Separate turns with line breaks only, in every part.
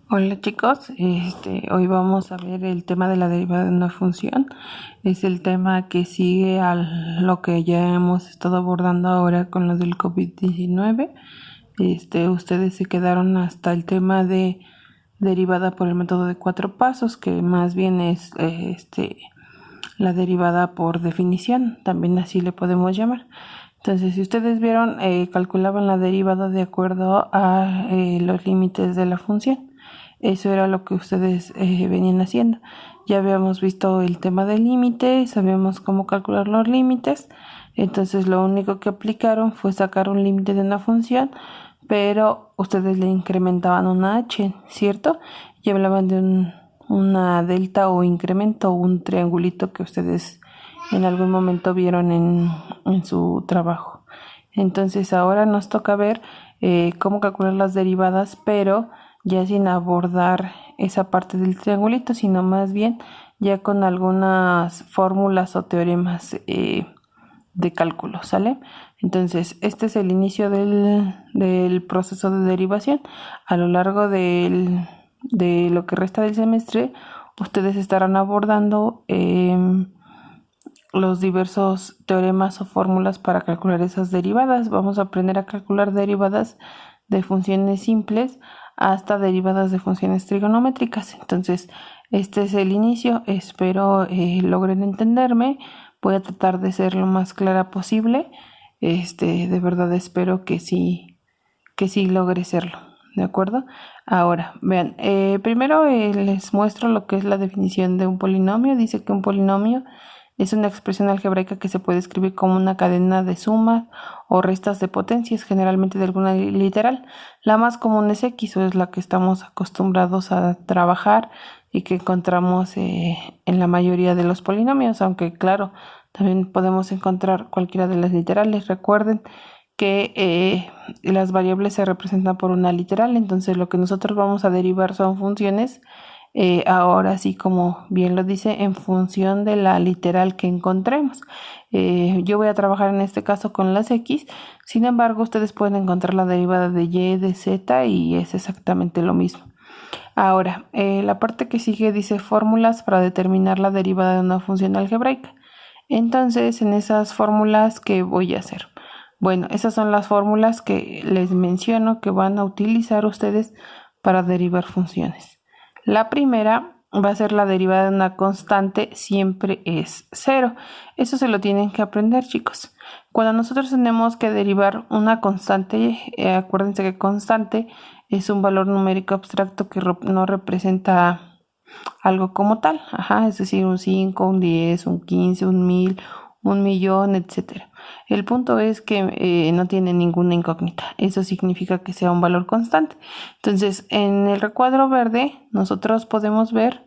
Hola chicos, hoy vamos a ver el tema de la derivada de una función. Es el tema que sigue a lo que ya hemos estado abordando ahora con lo del COVID-19. Ustedes se quedaron hasta el tema de derivada por el método de 4 pasos, que más bien es la derivada por definición, también así le podemos llamar. Entonces, si ustedes vieron, calculaban la derivada de acuerdo a los límites de la función. Eso era lo que ustedes venían haciendo. Ya habíamos visto el tema del límite, sabíamos cómo calcular los límites. Entonces, lo único que aplicaron fue sacar un límite de una función, pero ustedes le incrementaban una h, ¿cierto? Y hablaban de una delta o incremento o un triangulito que ustedes en algún momento vieron en su trabajo. Entonces ahora nos toca ver cómo calcular las derivadas, pero ya sin abordar esa parte del triangulito, sino más bien ya con algunas fórmulas o teoremas de cálculo, ¿sale? Entonces, este es el inicio del proceso de derivación. A lo largo de lo que resta del semestre, ustedes estarán abordando los diversos teoremas o fórmulas para calcular esas derivadas. Vamos a aprender a calcular derivadas de funciones simples hasta derivadas de funciones trigonométricas. Entonces, este es el inicio. Espero logren entenderme. Voy a tratar de ser lo más clara posible. De verdad espero que sí logre serlo. ¿De acuerdo? Ahora, vean, primero les muestro lo que es la definición de un polinomio. Dice que un polinomio es una expresión algebraica que se puede escribir como una cadena de sumas o restas de potencias, generalmente de alguna literal. La más común es x, o es la que estamos acostumbrados a trabajar y que encontramos en la mayoría de los polinomios, aunque claro, también podemos encontrar cualquiera de las literales. Recuerden que las variables se representan por una literal, entonces lo que nosotros vamos a derivar son funciones, ahora sí como bien lo dice, en función de la literal que encontremos. Yo voy a trabajar en este caso con las x, sin embargo ustedes pueden encontrar la derivada de y, de z y es exactamente lo mismo. Ahora, la parte que sigue dice fórmulas para determinar la derivada de una función algebraica. Entonces, en esas fórmulas, ¿qué voy a hacer? Bueno, esas son las fórmulas que les menciono que van a utilizar ustedes para derivar funciones. La primera va a ser la derivada de una constante, siempre es 0. Eso se lo tienen que aprender, chicos. Cuando nosotros tenemos que derivar una constante, acuérdense que constante es un valor numérico abstracto que no representa algo como tal, es decir, un 5, un 10, un 15, un 1000, un millón, etcétera. El punto es que no tiene ninguna incógnita. Eso significa que sea un valor constante. Entonces, en el recuadro verde, nosotros podemos ver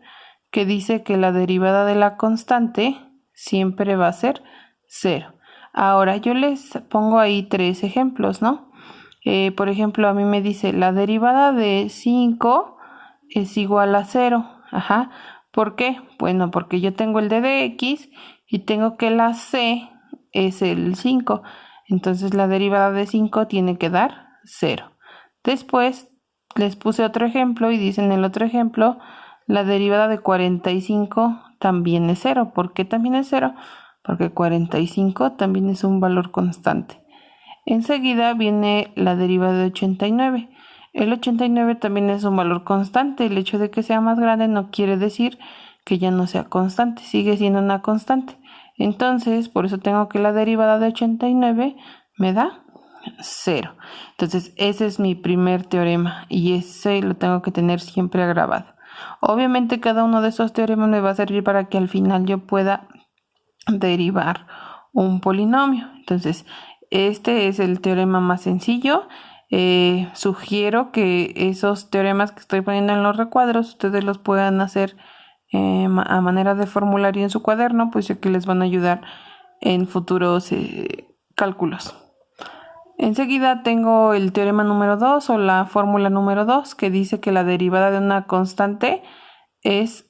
que dice que la derivada de la constante siempre va a ser 0. Ahora, yo les pongo ahí 3 ejemplos, ¿no? Por ejemplo, a mí me dice la derivada de 5 es igual a 0. ¿Por qué? Bueno, porque yo tengo el d de x y tengo que la c es el 5. Entonces la derivada de 5 tiene que dar 0. Después les puse otro ejemplo y dice en el otro ejemplo la derivada de 45 también es 0. ¿Por qué también es 0? Porque 45 también es un valor constante. Enseguida viene la derivada de 89. El 89 también es un valor constante. El hecho de que sea más grande no quiere decir que ya no sea constante, sigue siendo una constante. Entonces, por eso tengo que la derivada de 89 me da 0. Entonces, ese es mi primer teorema y ese lo tengo que tener siempre grabado. Obviamente, cada uno de esos teoremas me va a servir para que al final yo pueda derivar un polinomio. Entonces, este es el teorema más sencillo. Sugiero que esos teoremas que estoy poniendo en los recuadros ustedes los puedan hacer a manera de formulario en su cuaderno, pues ya que les van a ayudar en futuros cálculos. Enseguida tengo el teorema número 2 o la fórmula número 2 que dice que la derivada de una constante es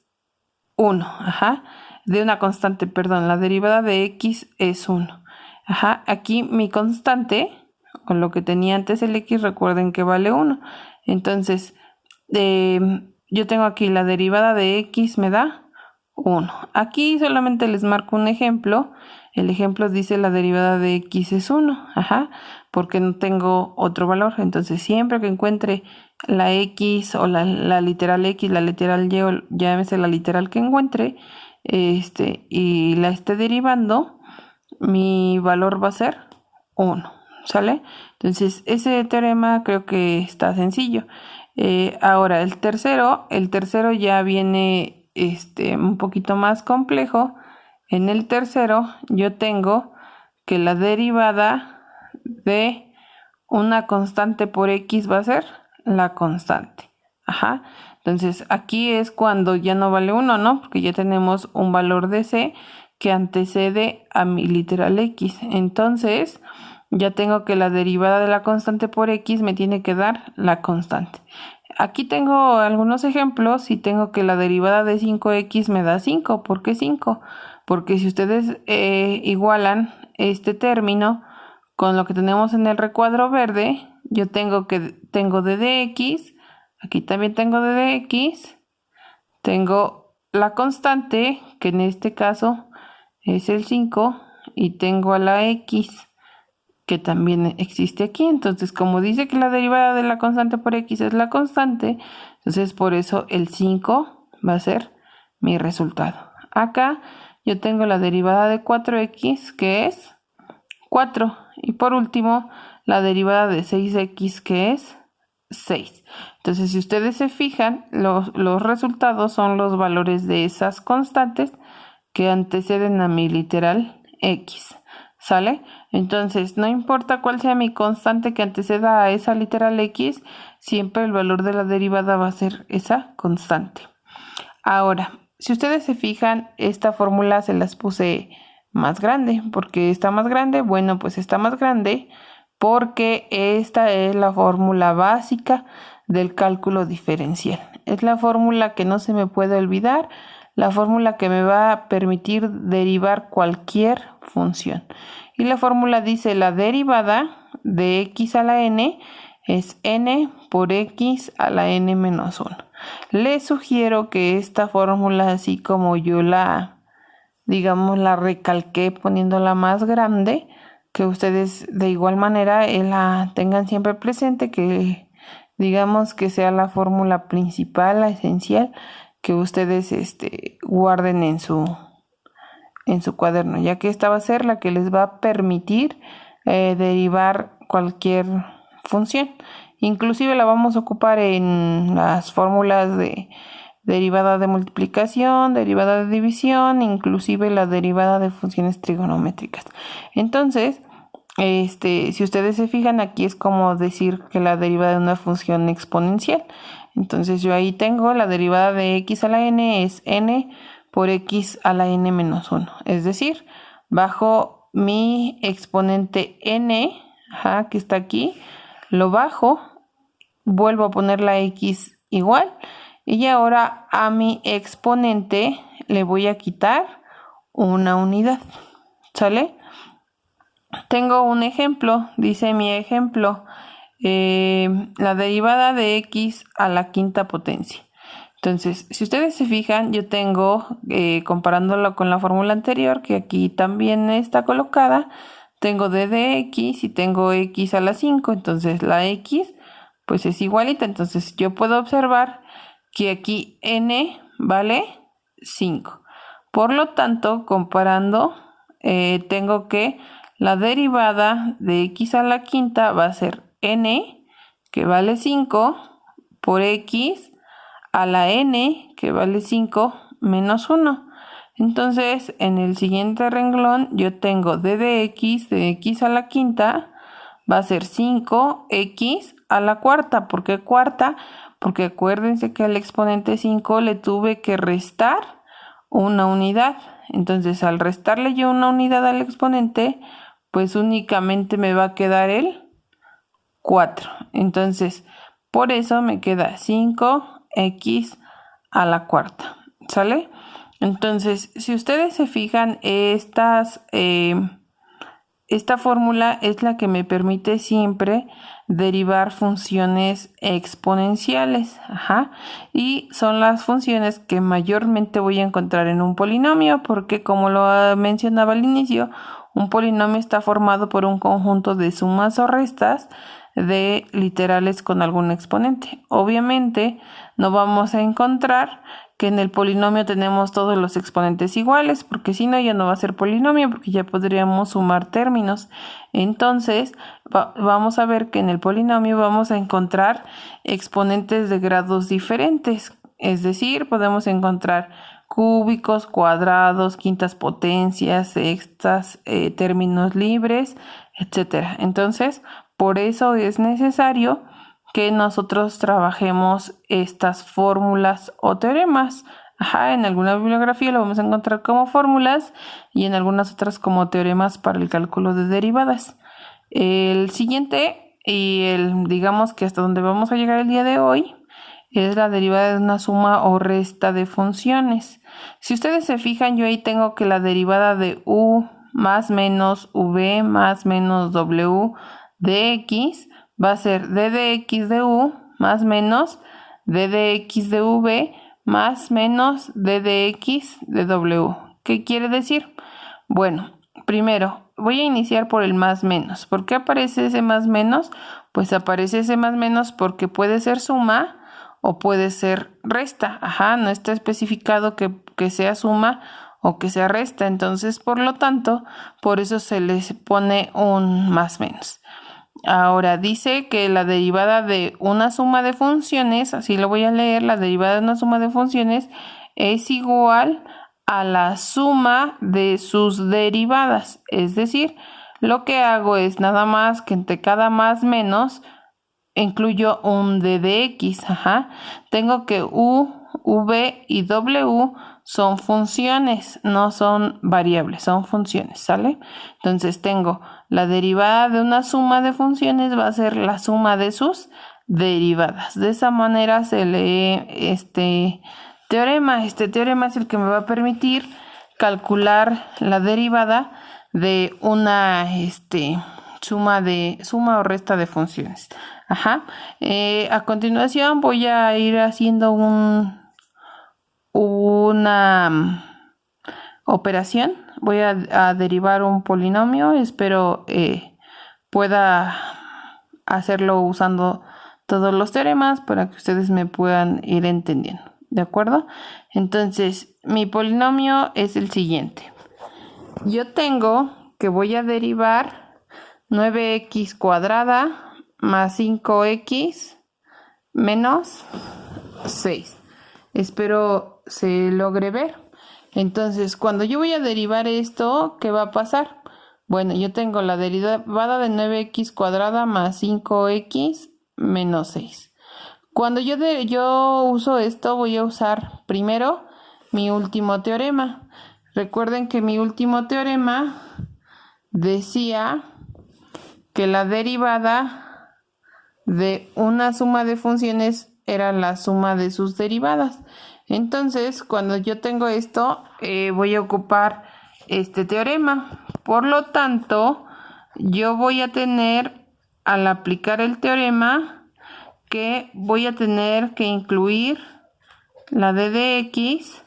1. De una constante, perdón, la derivada de x es 1. Aquí mi constante, con lo que tenía antes el x, recuerden que vale 1. Entonces, yo tengo aquí la derivada de x me da 1. Aquí solamente les marco un ejemplo. El ejemplo dice la derivada de x es 1, porque no tengo otro valor. Entonces siempre que encuentre la x o la literal x, la literal y, o llámese la literal que encuentre, y la esté derivando, mi valor va a ser 1, ¿sale? Entonces ese teorema creo que está sencillo. Ahora el tercero ya viene un poquito más complejo. En el tercero yo tengo que la derivada de una constante por x va a ser la constante. Entonces aquí es cuando ya no vale 1, ¿no? Porque ya tenemos un valor de c que antecede a mi literal x. Entonces ya tengo que la derivada de la constante por x me tiene que dar la constante. Aquí tengo algunos ejemplos y tengo que la derivada de 5x me da 5. ¿Por qué 5? Porque si ustedes igualan este término con lo que tenemos en el recuadro verde, yo tengo d de x, aquí también tengo d de x, tengo la constante, que en este caso es el 5, y tengo a la x, que también existe aquí. Entonces, como dice que la derivada de la constante por x es la constante, entonces por eso el 5 va a ser mi resultado. Acá yo tengo la derivada de 4x, que es 4. Y por último, la derivada de 6x, que es 6. Entonces, si ustedes se fijan, los resultados son los valores de esas constantes que anteceden a mi literal x. ¿Sale? Entonces, no importa cuál sea mi constante que anteceda a esa literal x, siempre el valor de la derivada va a ser esa constante. Ahora, si ustedes se fijan, esta fórmula se las puse más grande. ¿Por qué está más grande? Bueno, pues está más grande porque esta es la fórmula básica del cálculo diferencial. Es la fórmula que no se me puede olvidar, la fórmula que me va a permitir derivar cualquier función. Y la fórmula dice la derivada de x a la n es n por x a la n menos 1. Les sugiero que esta fórmula, así como yo la recalqué poniéndola más grande, que ustedes de igual manera la tengan siempre presente, que digamos que sea la fórmula principal, la esencial, que ustedes guarden en su cuaderno, ya que esta va a ser la que les va a permitir derivar cualquier función. Inclusive la vamos a ocupar en las fórmulas de derivada de multiplicación, derivada de división, inclusive la derivada de funciones trigonométricas. Entonces, si ustedes se fijan, aquí es como decir que la derivada de una función exponencial. Entonces yo ahí tengo la derivada de x a la n es n por x a la n menos 1. Es decir, bajo mi exponente n, que está aquí, lo bajo, vuelvo a poner la x igual, y ahora a mi exponente le voy a quitar una unidad. ¿Sale? Tengo un ejemplo, dice mi ejemplo, la derivada de x a la quinta potencia. Entonces, si ustedes se fijan, yo tengo, comparándolo con la fórmula anterior, que aquí también está colocada, tengo d de x y tengo x a la 5, entonces la x pues es igualita. Entonces yo puedo observar que aquí n vale 5. Por lo tanto, comparando, tengo que la derivada de x a la quinta va a ser n, que vale 5, por x a la n, que vale 5, menos 1. Entonces, en el siguiente renglón, yo tengo d de x a la quinta, va a ser 5x a la cuarta. ¿Por qué cuarta? Porque acuérdense que al exponente 5 le tuve que restar una unidad. Entonces, al restarle yo una unidad al exponente, pues únicamente me va a quedar el 4. Entonces, por eso me queda 5x a la cuarta. ¿Sale? Entonces, si ustedes se fijan, estas esta fórmula es la que me permite siempre derivar funciones exponenciales. Y son las funciones que mayormente voy a encontrar en un polinomio, porque como lo mencionaba al inicio, un polinomio está formado por un conjunto de sumas o restas de literales con algún exponente. Obviamente no vamos a encontrar que en el polinomio tenemos todos los exponentes iguales, porque si no ya no va a ser polinomio, porque ya podríamos sumar términos. Entonces vamos a ver que en el polinomio vamos a encontrar exponentes de grados diferentes, es decir, podemos encontrar cúbicos, cuadrados, quintas potencias, sextas, términos libres, etcétera. Entonces, por eso es necesario que nosotros trabajemos estas fórmulas o teoremas. En alguna bibliografía lo vamos a encontrar como fórmulas y en algunas otras como teoremas para el cálculo de derivadas. El siguiente y digamos que hasta donde vamos a llegar el día de hoy es la derivada de una suma o resta de funciones. Si ustedes se fijan, yo ahí tengo que la derivada de u más menos v más menos w de x va a ser d de x de u más menos d de x de v más menos d de x de w. ¿Qué quiere decir? Bueno, primero voy a iniciar por el más menos. ¿Por qué aparece ese más menos? Pues aparece ese más menos porque puede ser suma o puede ser resta. No está especificado que sea suma o que sea resta. Entonces, por lo tanto, por eso se les pone un más menos. Ahora dice que la derivada de una suma de funciones, así lo voy a leer, la derivada de una suma de funciones es igual a la suma de sus derivadas. Es decir, lo que hago es nada más que entre cada más menos incluyo un d de x. Tengo que u, v y w son funciones, no son variables, son funciones, ¿sale? Entonces tengo la derivada de una suma de funciones va a ser la suma de sus derivadas. De esa manera se lee este teorema. Este teorema es el que me va a permitir calcular la derivada de una suma o resta de funciones. A continuación voy a ir haciendo una operación. Voy a derivar un polinomio. Espero pueda hacerlo usando todos los teoremas para que ustedes me puedan ir entendiendo. ¿De acuerdo? Entonces, mi polinomio es el siguiente. Yo tengo que voy a derivar 9x cuadrada más 5x menos 6. Espero se logre ver. Entonces, cuando yo voy a derivar esto, ¿qué va a pasar? Bueno, yo tengo la derivada de 9x cuadrada más 5x menos 6. Cuando yo uso esto, voy a usar primero mi último teorema. Recuerden que mi último teorema decía que la derivada de una suma de funciones era la suma de sus derivadas. Entonces, cuando yo tengo esto, voy a ocupar este teorema. Por lo tanto, yo voy a tener, al aplicar el teorema, que voy a tener que incluir la d de x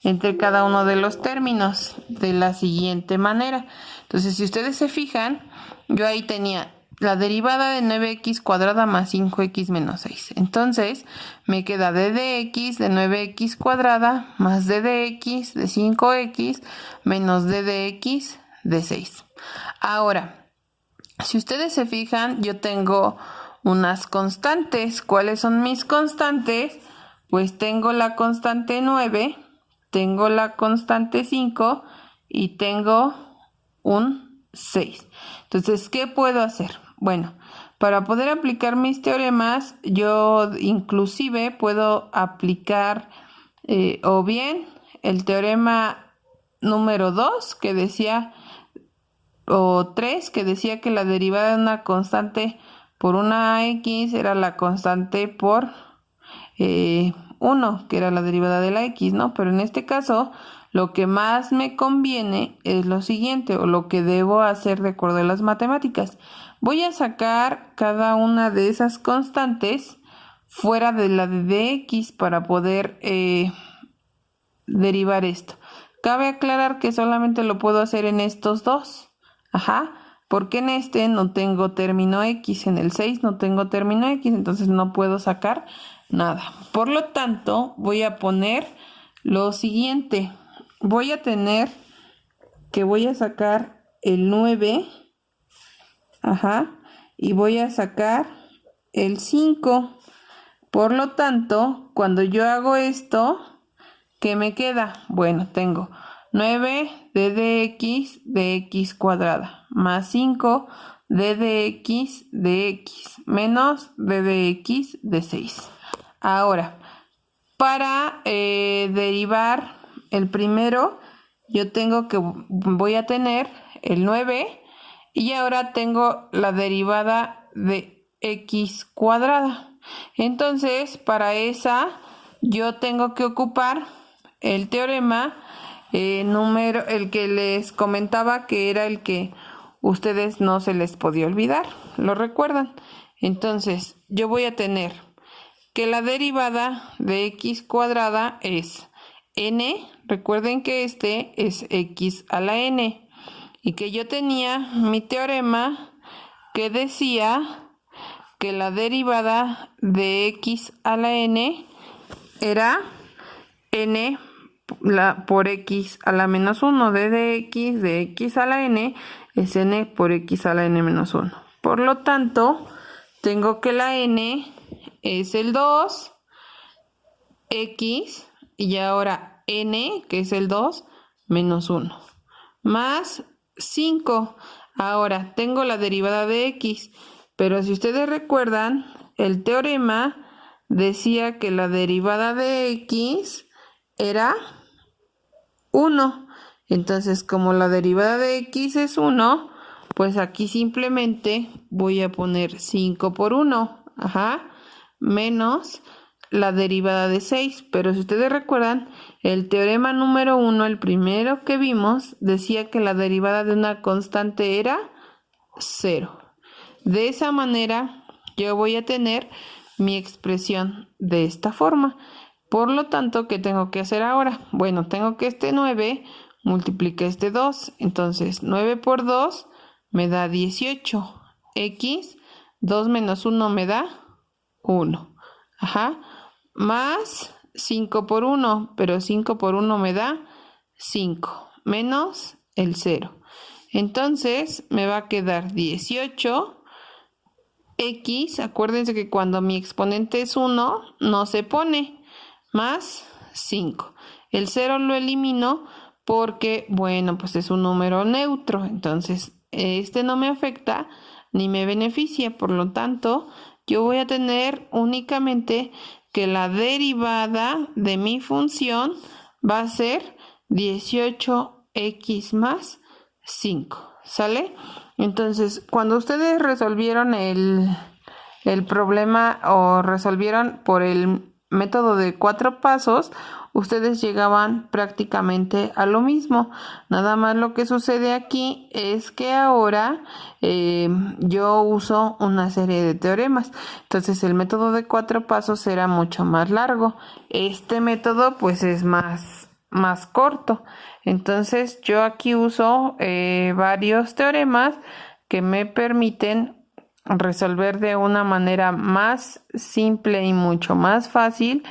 entre cada uno de los términos de la siguiente manera. Entonces, si ustedes se fijan, yo ahí tenía la derivada de 9x cuadrada más 5x menos 6. Entonces, me queda d de x de 9x cuadrada más d de x de 5x menos d de x de 6. Ahora, si ustedes se fijan, yo tengo unas constantes. ¿Cuáles son mis constantes? Pues tengo la constante 9, tengo la constante 5 y tengo un 6. Entonces, ¿qué puedo hacer? Bueno, para poder aplicar mis teoremas, yo inclusive puedo aplicar o bien el teorema número 2 que decía, o 3 que decía que la derivada de una constante por una x era la constante por 1, que era la derivada de la x, ¿no? Pero en este caso, lo que más me conviene es lo siguiente, o lo que debo hacer de acuerdo a las matemáticas. Voy a sacar cada una de esas constantes fuera de la de dx para poder derivar esto. Cabe aclarar que solamente lo puedo hacer en estos dos. Porque en este no tengo término x, en el 6 no tengo término x, entonces no puedo sacar nada. Por lo tanto, voy a poner lo siguiente. Voy a tener que voy a sacar el 9, y voy a sacar el 5. Por lo tanto, cuando yo hago esto, ¿qué me queda? Bueno, tengo 9 d de x cuadrada más 5 d de x menos d de x de 6. Ahora, para derivar el primero, yo voy a tener el 9 y ahora tengo la derivada de x cuadrada. Entonces, para esa, yo tengo que ocupar el teorema el que les comentaba, que era el que ustedes no se les podía olvidar. ¿Lo recuerdan? Entonces, yo voy a tener que la derivada de x cuadrada es n. Recuerden que este es x a la n. Y que yo tenía mi teorema que decía que la derivada de x a la n era n por x a la menos 1. d de x a la n es n por x a la n menos 1. Por lo tanto, tengo que la n es el 2, x, y ahora n, que es el 2, menos 1, más 5. Ahora, tengo la derivada de x, pero si ustedes recuerdan, el teorema decía que la derivada de x era 1. Entonces, como la derivada de x es 1, pues aquí simplemente voy a poner 5 por 1, menos la derivada de 6. Pero si ustedes recuerdan, el teorema número 1, el primero que vimos, decía que la derivada de una constante era 0. De esa manera, yo voy a tener mi expresión de esta forma. Por lo tanto, ¿qué tengo que hacer ahora? Bueno, tengo que este 9 multiplica este 2. Entonces, 9 por 2 me da 18. X, 2 menos 1 me da 1. Más 5 por 1, pero 5 por 1 me da 5. Menos el 0. Entonces, me va a quedar 18. X, acuérdense que cuando mi exponente es 1, no se pone, más 5. El 0 lo elimino porque, bueno, pues es un número neutro, entonces este no me afecta ni me beneficia. Por lo tanto, yo voy a tener únicamente que la derivada de mi función va a ser 18x más 5, ¿sale? Entonces, cuando ustedes resolvieron el problema o resolvieron por el método de 4 pasos, ustedes llegaban prácticamente a lo mismo. Nada más lo que sucede aquí es que ahora yo uso una serie de teoremas. Entonces, el método de 4 pasos será mucho más largo. Este método pues es más corto. Entonces yo aquí uso varios teoremas que me permiten resolver de una manera más simple y mucho más fácil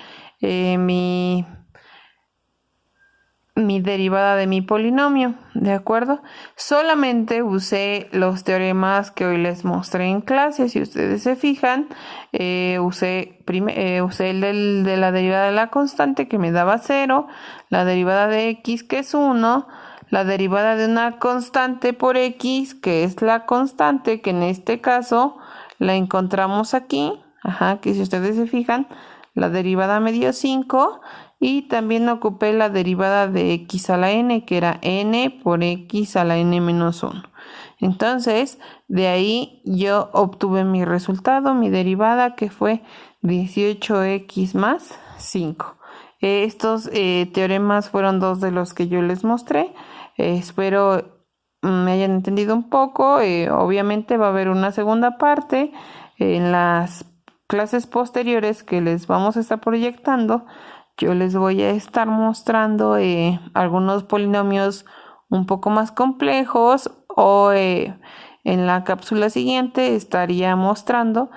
mi derivada de mi polinomio, ¿de acuerdo? Solamente usé los teoremas que hoy les mostré en clase. Si ustedes se fijan, usé el de la derivada de la constante, que me daba 0, la derivada de x, que es 1, la derivada de una constante por x, que es la constante, que en este caso la encontramos aquí, que si ustedes se fijan, la derivada me dio 5, y también ocupé la derivada de x a la n, que era n por x a la n menos 1. Entonces, de ahí yo obtuve mi resultado, mi derivada, que fue 18x más 5. Estos teoremas fueron dos de los que yo les mostré. Espero me hayan entendido un poco. Obviamente va a haber una segunda parte en las clases posteriores que les vamos a estar proyectando. Yo les voy a estar mostrando algunos polinomios un poco más complejos, o en la cápsula siguiente estaría mostrando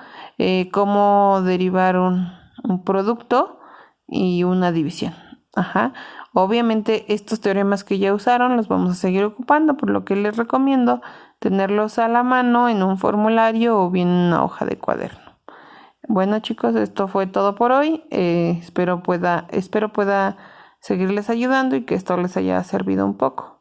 cómo derivar un producto y una división. Ajá. Obviamente estos teoremas que ya usaron los vamos a seguir ocupando, por lo que les recomiendo tenerlos a la mano en un formulario o bien en una hoja de cuaderno. Bueno, chicos, esto fue todo por hoy. Espero pueda seguirles ayudando y que esto les haya servido un poco.